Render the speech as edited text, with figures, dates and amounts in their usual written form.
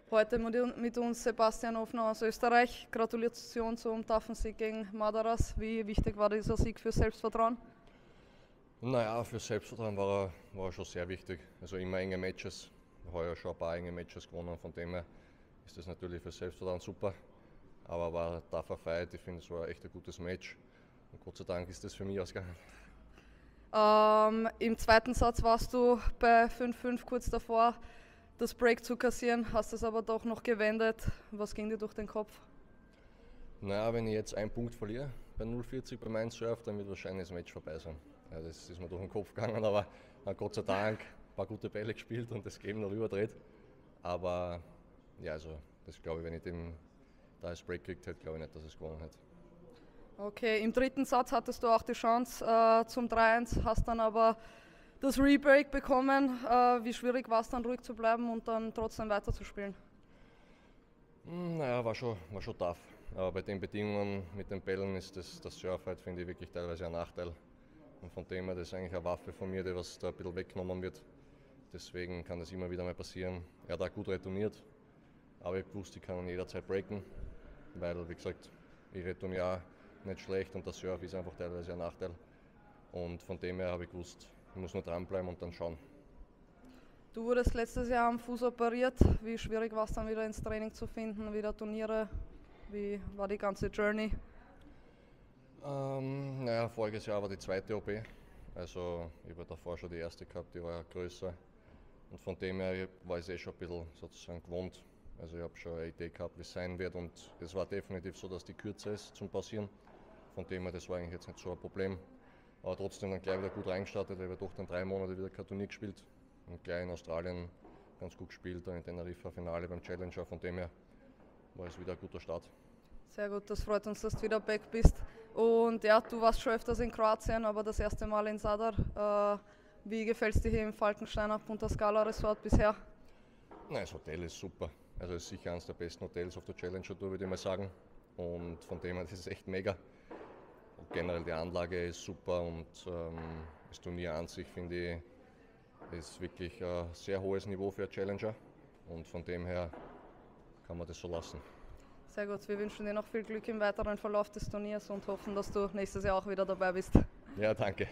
Heute mit uns Sebastian Ofner aus Österreich. Gratulation zum taffen Sieg gegen Madaras. Wie wichtig war dieser Sieg für Selbstvertrauen? Naja, für Selbstvertrauen war er schon sehr wichtig. Also immer enge Matches. Heuer schon ein paar enge Matches gewonnen. Von dem her ist das natürlich für Selbstvertrauen super. Aber war ein tougher Fight. Ich finde, es war echt ein gutes Match. Und Gott sei Dank ist das für mich ausgegangen. Im zweiten Satz warst du bei 5-5 kurz davor, das Break zu kassieren, hast es aber doch noch gewendet. Was ging dir durch den Kopf? Naja, wenn ich jetzt einen Punkt verliere bei 0,40 bei meinem Surf, dann wird wahrscheinlich das Match vorbei sein. Ja, das ist mir durch den Kopf gegangen, aber Gott sei Dank ein paar gute Bälle gespielt und das Game noch überdreht. Aber ja, also das glaube ich, wenn ich da das Break gekriegt hätte, glaube ich nicht, dass es gewonnen hätte. Okay, im dritten Satz hattest du auch die Chance zum 3-1, hast dann aber das Rebreak bekommen. Wie schwierig war es dann, ruhig zu bleiben und dann trotzdem weiterzuspielen? Naja, war schon tough. Aber bei den Bedingungen mit den Bällen ist das Surf halt, finde ich, wirklich teilweise ein Nachteil. Und von dem her, das ist eigentlich eine Waffe von mir, die was da ein bisschen weggenommen wird. Deswegen kann das immer wieder mal passieren. Er hat auch gut retourniert, aber ich habe gewusst, ich kann ihn jederzeit breaken, weil, wie gesagt, ich retourniere auch nicht schlecht und der Surf ist einfach teilweise ein Nachteil. Und von dem her habe ich gewusst, ich muss nur dranbleiben und dann schauen. Du wurdest letztes Jahr am Fuß operiert. Wie schwierig war es dann wieder ins Training zu finden, wieder Turniere? Wie war die ganze Journey? Naja, voriges Jahr war die zweite OP. Also ich habe davor schon die erste gehabt, die war größer. Und von dem her war ich schon ein bisschen sozusagen gewohnt. Also ich habe schon eine Idee gehabt, wie es sein wird. Und es war definitiv so, dass die kürzer ist zum Pausieren. Von dem her, das war eigentlich jetzt nicht so ein Problem. Aber trotzdem dann gleich wieder gut reingestartet. Ich habe doch dann 3 Monate wieder kein Turnier gespielt. Und gleich in Australien ganz gut gespielt, dann in Teneriffa Finale beim Challenger. Von dem her war es wieder ein guter Start. Sehr gut, das freut uns, dass du wieder back bist. Und ja, du warst schon öfters in Kroatien, aber das erste Mal in Zadar. Wie gefällt es dir hier im Falkensteiner Punta Scala Resort bisher? Nein, das Hotel ist super. Also es ist sicher eines der besten Hotels auf der Challenger Tour, würde ich mal sagen. Und von dem her, das ist echt mega. Und generell die Anlage ist super und das Turnier an sich, finde ich, ist wirklich ein sehr hohes Niveau für ein Challenger. Und von dem her kann man das so lassen. Sehr gut, wir wünschen dir noch viel Glück im weiteren Verlauf des Turniers und hoffen, dass du nächstes Jahr auch wieder dabei bist. Ja, danke.